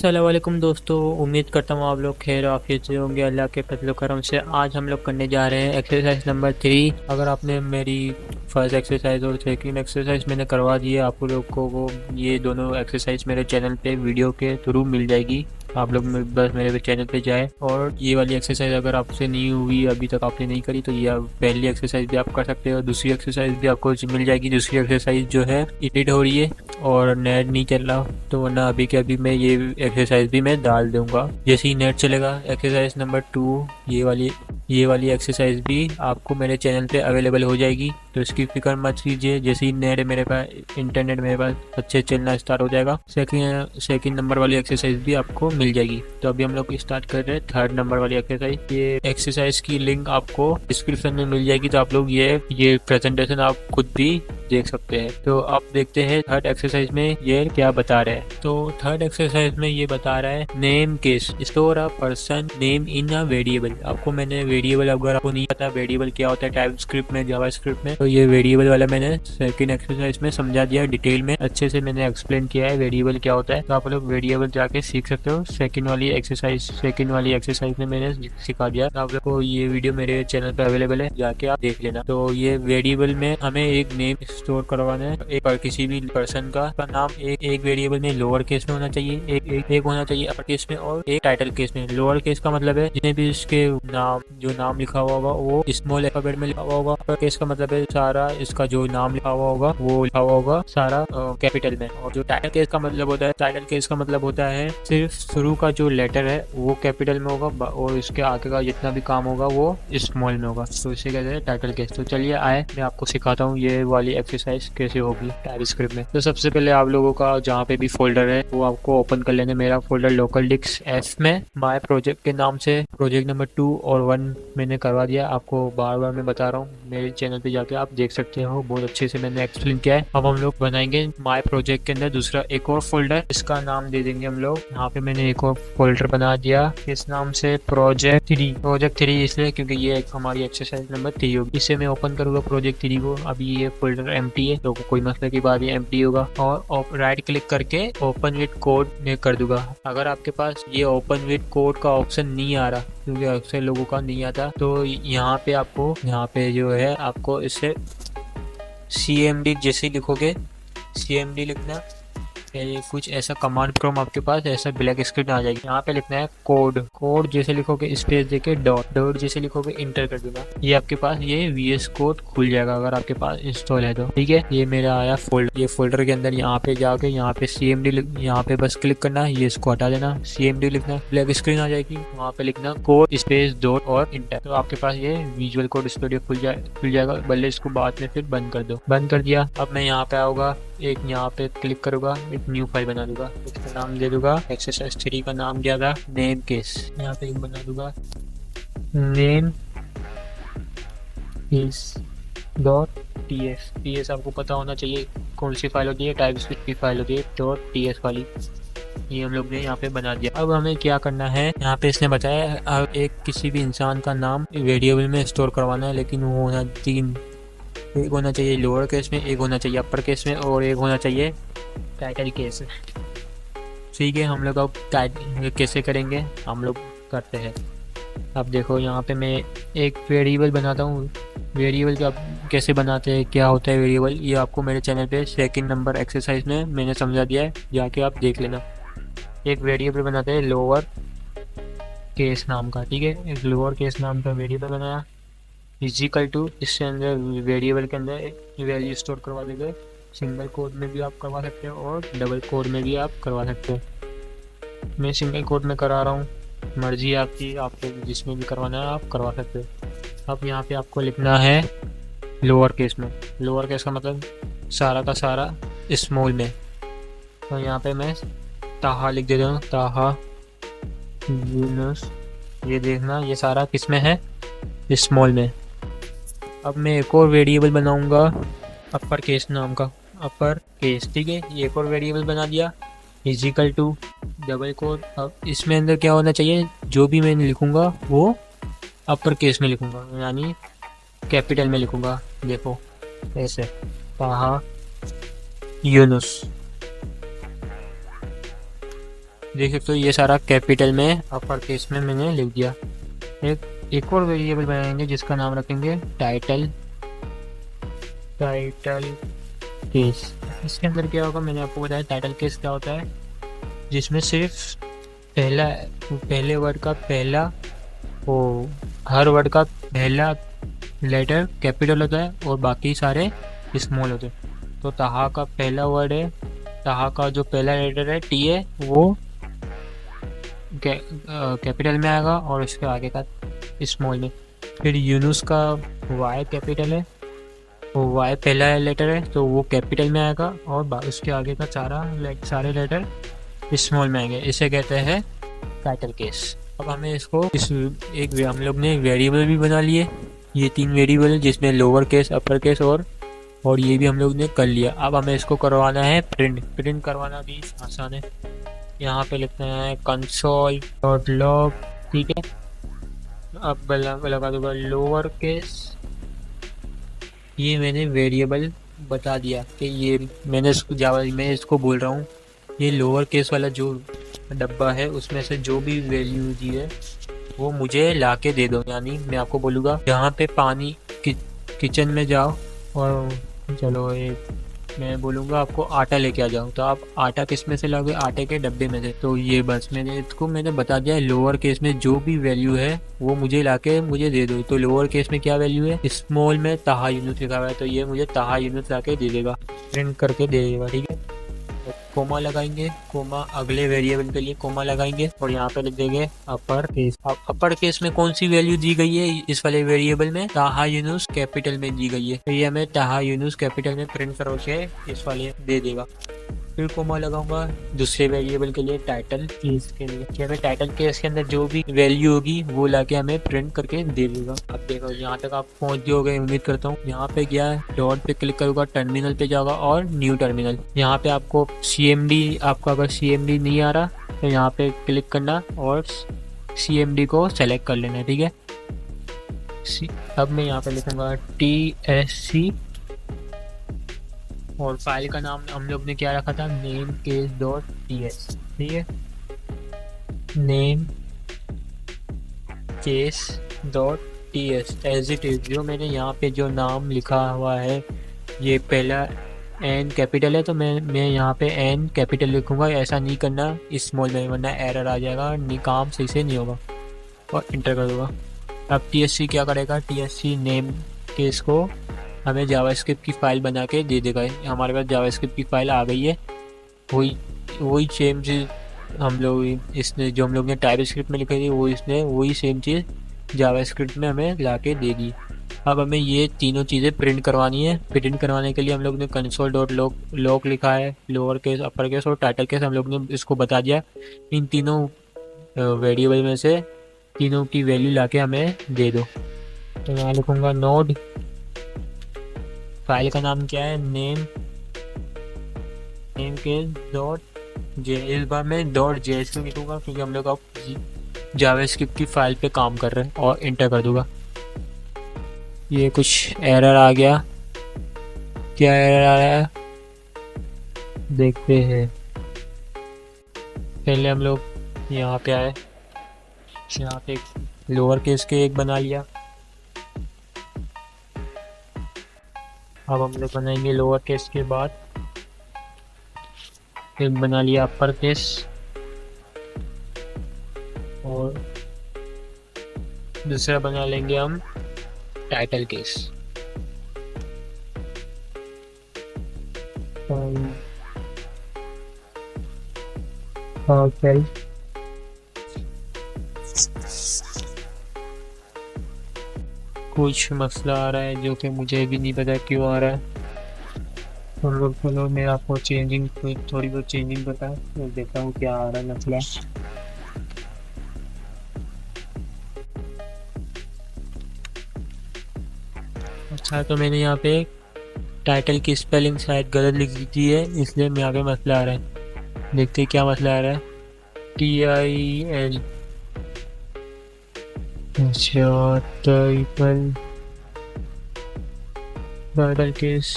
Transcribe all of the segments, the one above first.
अस्सलाम वालेकुम दोस्तों, उम्मीद करता हूँ आप लोग खैर आफियत से होंगे। अल्लाह के फजल करम से आज हम लोग करने जा रहे हैं एक्सरसाइज नंबर 3। अगर आपने मेरी फर्स्ट एक्सरसाइज और सेकंड एक्सरसाइज मैंने करवा दी है, आप लोग को वो ये दोनों एक्सरसाइज मेरे चैनल पे वीडियो के थ्रू मिल जाएगी। आप लोग बस मेरे चैनल पे जाए और ये वाली एक्सरसाइज अगर आपसे नहीं हुई, अभी तक आपने नहीं करी, तो ये पहली एक्सरसाइज भी आप कर सकते हो। दूसरी एक्सरसाइज भी आपको मिल जाएगी। दूसरी एक्सरसाइज जो है एडिट हो रही है और नेट नहीं चल रहा, तो वरना अभी के अभी मैं ये एक्सरसाइज भी मैं डाल दूंगा जैसे ही नेट चलेगा। एक्सरसाइज नंबर 2 ये वाली एक्सरसाइज भी आपको मेरे चैनल पे अवेलेबल हो जाएगी, तो इसकी फिक्र मत कीजिए। जैसे ही नेट मेरे पास इंटरनेट मेरे पास अच्छे चलना स्टार्ट हो जाएगा, सेकंड नंबर वाली एक्सरसाइज भी आपको मिल जाएगी। तो अभी हम लोग स्टार्ट कर रहे हैं थर्ड नंबर वाली एक्सरसाइज। ये एक्सरसाइज की लिंक आपको डिस्क्रिप्शन में मिल जाएगी, तो आप लोग ये प्रेजेंटेशन आप खुद भी देख सकते हैं। तो आप देखते हैं थर्ड एक्सरसाइज में ये क्या बता रहा है। तो थर्ड एक्सरसाइज में ये बता रहा है name case store a person name in a variable. आपको मैंने वेरिएबल, अगर आपको नहीं पता वेरिएबल क्या होता है टाइप स्क्रिप्ट में, जावा स्क्रिप्ट में, तो ये वेरिएबल वाला मैंने सेकंड एक्सरसाइज में समझा दिया, डिटेल में अच्छे से मैंने एक्सप्लेन किया है वेरिएबल क्या होता है। तो आप लोग वेरिएबल जाके सीख सकते हो। सेकंड वाली एक्सरसाइज में मैंने सिखा दिया। तो आप लोग को ये वीडियो मेरे चैनल पर अवेलेबल है, जाके आप देख लेना। तो ये वेरिएबल में हमें एक नेम स्टोर करवाना है, एक किसी भी पर्सन का नाम एक वेरिएबल में लोअर केस में होना चाहिए, एक होना चाहिए अपर केस में, और एक टाइटल केस में। लोअर केस का मतलब है जितने भी इसके जो नाम लिखा हुआ होगा वो स्मॉल अल्फाबेट में लिखा हुआ होगा। अपर केस का मतलब है सारा इसका जो नाम लिखा हुआ होगा वो लिखा हुआ होगा सारा कैपिटल में। और जो टाइटल केस का मतलब होता है सिर्फ शुरू का जो लेटर है वो कैपिटल में होगा और इसके आगे का जितना भी काम होगा वो स्मॉल में होगा, तो इसे कहते हैं टाइटल केस। तो चलिए आए मैं आपको सिखाता हूँ ये वाली एक्सरसाइज कैसे होगी टाइप स्क्रिप्ट में। तो सबसे पहले आप लोगों का जहाँ पे भी फोल्डर है वो आपको ओपन कर लेना। मेरा फोल्डर लोकल डिस्क एफ में माय प्रोजेक्ट के नाम से प्रोजेक्ट नंबर 2 और 1 मैंने करवा दिया। आपको बार बार मैं बता रहा हूँ, मेरे चैनल पे जाके आप देख सकते हो, बहुत अच्छे से मैंने एक्सप्लेन किया है। अब हम लोग बनाएंगे माय प्रोजेक्ट के अंदर दूसरा एक और फोल्डर, इसका नाम दे देंगे हम लोग। यहाँ पे मैंने एक और फोल्डर बना दिया इस नाम से प्रोजेक्ट 3 इसलिए क्योंकि ये एक हमारी एक्सरसाइज नंबर 3 होगी। इसे मैं ओपन करूंगा प्रोजेक्ट 3 को। अभी ये फोल्डर एम्प्टी है तो कोई मसले की बात, ये एम्प्टी होगा। और राइट क्लिक करके ओपन विद कोड में कर दूंगा। अगर आपके पास ये ओपन विद कोड का ऑप्शन नहीं आ रहा, क्योंकि अक्सर लोगों का नहीं आता, तो यहाँ पे जो है आपको इसे CMD जैसे लिखोगे, CMD लिखना, कुछ ऐसा कमांड प्रॉम्प्ट आपके पास ऐसा ब्लैक स्क्रीन आ जाएगी। यहाँ पे लिखना है कोड जैसे लिखोगे स्पेस देके डॉट जैसे लिखोगे इंटर कर देना। ये आपके पास ये VS कोड खुल जाएगा अगर आपके पास इंस्टॉल है तो, ठीक है। ये मेरा आया फोल्डर। ये फोल्डर के अंदर यहाँ पे जाके यहाँ पे CMD यहाँ पे बस क्लिक करना, ये इसको हटा देना, CMD लिखना, ब्लैक स्क्रीन आ जाएगी। वहाँ पे लिखना कोड स्पेस डॉट और इंटर, तो आपके पास ये विजुअल कोड स्टूडियो खुल जाएगा। भले इसको बाद में फिर बंद कर दो। बंद कर दिया। अब मैं यहाँ पे आऊँगा, एक यहाँ पे क्लिक करूंगा, एक न्यू फाइल बना दूंगा, इसका नाम दे दूंगा एक्सरसाइज 3 का नाम दिया था नेम केस। यहाँ पे एक बना दूंगा नेम केस .ts। आपको पता होना चाहिए कौन सी फाइल होती है, टाइप स्क्रिप्ट की फाइल होती है .ts वाली। ये हम लोग ने यहाँ पे बना दिया। अब हमें क्या करना है, यहाँ पे इसने बताया एक किसी भी इंसान का नाम वेरिएबल में स्टोर करवाना है, लेकिन वो होना एक होना चाहिए लोअर केस में, एक होना चाहिए अपर केस में, और एक होना चाहिए टाइटल केस। ठीक है, हम लोग अब कैसे करेंगे हम लोग करते हैं। अब देखो यहाँ पे मैं एक वेरिएबल बनाता हूँ। वेरिएबल का कैसे बनाते हैं, क्या होता है वेरिएबल, ये आपको मेरे चैनल पे सेकंड नंबर एक्सरसाइज में मैंने समझा दिया है, जाके आप देख लेना। एक वेरिएबल बनाते हैं लोअर केस नाम का, ठीक है। एक लोअर केस नाम का वेरिएबल बनाया इजिकल टू, इसके अंदर वेरिएबल के अंदर वैल्यू स्टोर करवा देंगे। सिंगल कोड में भी आप करवा सकते हो और डबल कोड में भी आप करवा सकते हो। मैं सिंगल कोड में करा रहा हूँ, मर्जी आपकी, आपको जिसमें भी करवाना है आप करवा सकते हो। अब यहाँ पे आपको लिखना है लोअर केस में। लोअर केस का मतलब सारा का सारा स्मॉल में, तो यहाँ पे मैं ताहा लिख देता हूँ, ताहा यूनुस। ये देखना ये सारा किस में है, स्मॉल में। अब मैं एक और वेरिएबल बनाऊंगा अपर केस नाम का, अपर केस, ठीक है। ये एक और वेरिएबल बना दिया इजिकल टू डबल कोड। अब इसमें अंदर क्या होना चाहिए, जो भी मैं लिखूंगा वो अपर केस में लिखूंगा, यानी कैपिटल में लिखूंगा। देखो ऐसे ताहा यूनुस, देख सकते हो ये सारा कैपिटल में अपर केस में मैंने लिख दिया। एक और वेरिएबल बनाएंगे जिसका नाम रखेंगे टाइटल केस। इसके अंदर क्या होगा मैंने आपको बताया। टाइटल केस क्या होता है, जिसमें सिर्फ पहले वर्ड का पहला वो हर वर्ड का पहला लेटर कैपिटल होता है और बाकी सारे स्मॉल होते हैं। तो ताहा का पहला वर्ड है, ताहा का जो पहला लेटर है टी है वो कैपिटल में आएगा और उसके आगे का स्मॉल में। फिर यूनुस का वाई कैपिटल है, वो वाई पहला लेटर है तो वो कैपिटल में आएगा और उसके आगे का सारे लेटर स्मॉल में आएंगे। इसे कहते हैं टाइटल केस। अब हमें इसको हम लोग ने वेरिएबल भी बना लिए। ये 3 वेरिएबल है जिसमें लोअर केस, अपर केस और ये भी हम लोग ने कर लिया। अब हमें इसको करवाना है प्रिंट करवाना भी आसान है। यहाँ पे लिखते हैं console.log, ठीक है। अब लगा दूंगा लोअर केस। ये मैंने वेरिएबल बता दिया कि ये मैं इसको बोल रहा हूँ ये लोअर केस वाला जो डब्बा है उसमें से जो भी वैल्यू दी है वो मुझे ला के दे दो। यानी मैं आपको बोलूँगा यहाँ पे पानी किचन में जाओ और चलो मैं बोलूँगा आपको आटा लेके आ जाओ, तो आप आटा किस में से लाओगे, आटे के डब्बे में से। तो ये बस मैंने बता दिया लोअर केस में जो भी वैल्यू है वो मुझे लाके मुझे दे दो। तो लोअर केस में क्या वैल्यू है, स्मॉल में ताहा यूनिट लिखा हुआ है तो ये मुझे ताहा यूनिट लाके दे देगा, प्रिंट करके दे देगा, ठीक है। कोमा लगाएंगे, कोमा अगले वेरिएबल के लिए कोमा लगाएंगे और यहाँ पे लिख देंगे अपर केस। अब अपर केस में कौन सी वैल्यू दी गई है इस वाले वेरिएबल में, ताहा यूनुस कैपिटल में दी गई है तो ये हमें ताहा यूनुस कैपिटल में प्रिंट करो के इस वाले दे देगा। फिर कोमा लगाऊंगा दूसरे वेरिएबल के लिए टाइटल केस के लिए, कि हमें टाइटल केस के अंदर जो भी वैल्यू होगी वो लाके हमें प्रिंट करके दे देगा। अब देखो यहाँ तक आप पहुंच गए उम्मीद करता हूँ। यहाँ पे गया डॉट पे क्लिक करूंगा, टर्मिनल पे जाऊंगा और न्यू टर्मिनल। यहाँ पे आपको CMD, आपका अगर CMD नहीं आ रहा तो यहाँ पे क्लिक करना और CMD को सेलेक्ट कर लेना, ठीक है। अब मैं यहाँ पे लिखूंगा TSC और फाइल का नाम हम लोग ने क्या रखा था, नेम केस डॉट ts, ठीक है। Name case dot ts as it is. जो मैंने यहाँ पे जो नाम लिखा हुआ है ये पहला N कैपिटल है तो मैं यहाँ पे N कैपिटल लिखूंगा। ऐसा नहीं करना स्मॉल में वरना एरर आ जाएगा, काम सही से नहीं होगा। और इंटर कर दूंगा। अब TSC क्या करेगा, TSC नेम केस को हमें जावास्क्रिप्ट की फ़ाइल बना के दे देगा। हमारे पास जावास्क्रिप्ट की फ़ाइल आ गई है। वही सेम चीज़ हम लोग इसने जो हम लोग ने टाइपस्क्रिप्ट में लिखी थी वो इसने वही सेम चीज़ जावास्क्रिप्ट में हमें ला के देगी। अब हमें ये तीनों चीज़ें प्रिंट करवानी है। प्रिंट करवाने के लिए हम लोग ने console.log लिखा है, लोअर केस, अपर केस और टाइटल केस हम लोग ने इसको बता दिया। इन तीनों वेरिएबल में से तीनों की वैल्यू ला के हमें दे दो। तो यहाँ लिखूँगा नोड, फाइल का नाम क्या है, नेम के डॉट जे। इस बार मैं डॉट JS क्यों लिखूँगा क्योंकि हम लोग अब जावास्क्रिप्ट की फ़ाइल पे काम कर रहे हैं। और इंटर कर दूँगा। ये कुछ एरर आ गया, क्या एरर आ रहा है देखते हैं। पहले हम लोग यहाँ पे आए, यहाँ पे लोअर केस के एक बना लिया। अब हम लोग बनाएंगे लोअर केस के बाद एक बना लिया अपर केस और दूसरा बना लेंगे हम टाइटल केस। ओके, कुछ मसला आ रहा है जो कि मुझे भी नहीं पता क्यों आ रहा है। चलो मैं आपको थोड़ी बहुत चेंजिंग बता देता हूँ क्या आ रहा है मसला। अच्छा, तो मैंने यहाँ पे टाइटल की स्पेलिंग शायद गलत लिख दी है इसलिए यहाँ पे मसला आ रहा है। देखते क्या मसला आ रहा है। TIL, अच्छा टाइटल केस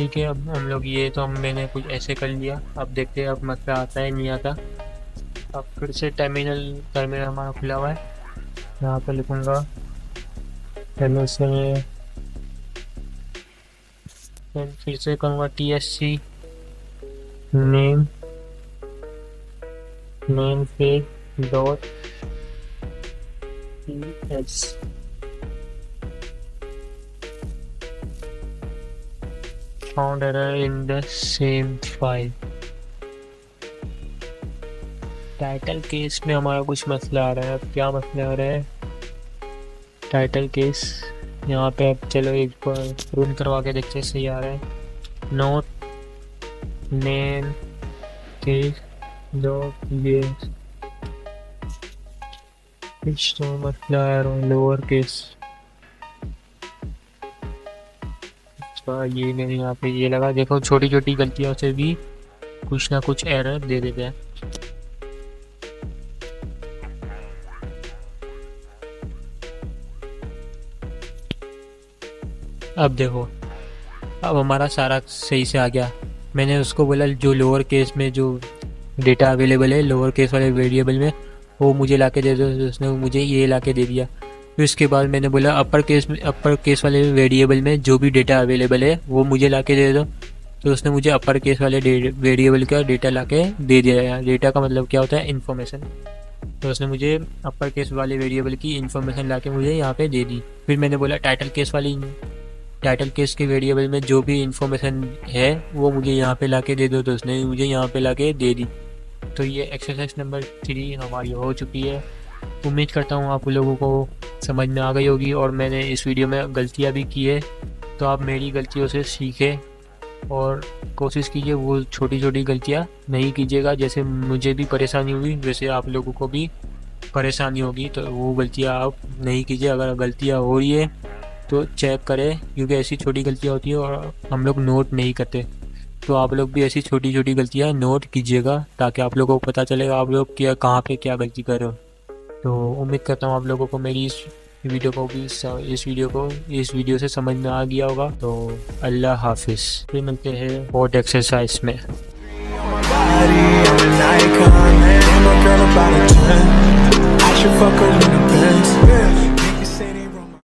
ठीक है, अब हम लोग ये तो मैंने कुछ ऐसे कर लिया। अब देखते हैं अब मसला आता है नहीं आता। अब फिर से टर्मिनल हमारा खुला हुआ है। यहाँ पे लिखूँगा हेलो से, फिर से करूँगा TSC नेम पे dot TS। Found error in the same file. Title case में हमारा कुछ मसला आ रहा है। अब क्या मसला आ रहा है? टाइटल केस यहाँ पे अब चलो एक बार रन करवा के देखते हैं सही आ रहा है। नोट नेम डॉट ये कुछ तो मसला आ रहा है लोअर केस। ये मैंने यहाँ पे ये लगा, देखो छोटी छोटी गलतियों से भी कुछ ना कुछ एरर दे देते हैं। अब देखो, अब हमारा सारा सही से आ गया। मैंने उसको बोला जो लोअर केस में जो डेटा अवेलेबल है लोअर केस वाले वेरिएबल में वो मुझे लाके दे दो, तो उसने मुझे ये लाके दे दिया। फिर उसके बाद मैंने बोला अपर केस वाले वेरिएबल में जो भी डेटा अवेलेबल है वो मुझे लाके दे दो, तो उसने मुझे अपर केस वाले वेरिएबल का डेटा लाके दे दिया। डेटा का मतलब क्या होता है? इन्फॉर्मेशन। तो उसने मुझे अपर केस वाले वेरिएबल की इन्फॉर्मेशन लाके मुझे यहाँ पे दे दी। फिर मैंने बोला टाइटल केस के वेरिएबल में जो भी इंफॉर्मेशन है वो मुझे यहाँ पे लाके दे दो, तो उसने मुझे यहाँ पे लाके दे दी। तो ये एक्सरसाइज नंबर 3 हमारी हो चुकी है। उम्मीद करता हूँ आप लोगों को समझ में आ गई होगी। और मैंने इस वीडियो में गलतियाँ भी की है, तो आप मेरी गलतियों से सीखें और कोशिश कीजिए वो छोटी छोटी गलतियाँ नहीं कीजिएगा। जैसे मुझे भी परेशानी हुई वैसे आप लोगों को भी परेशानी होगी, तो वो गलतियाँ आप नहीं कीजिए। अगर गलतियाँ हो रही है तो चेक करें, क्योंकि ऐसी छोटी गलतियाँ होती है और हम लोग नोट नहीं करते। तो आप लोग भी ऐसी छोटी छोटी गलतियाँ नोट कीजिएगा ताकि आप लोगों को पता चलेगा आप लोग कहाँ पे क्या गलती कर रहे हो। तो उम्मीद करता हूँ आप लोगों को मेरी इस वीडियो से समझ में आ गया होगा। तो अल्लाह हाफिज़, फिर मिलते हैं और एक्सरसाइज में। I should fuck her in the Benz.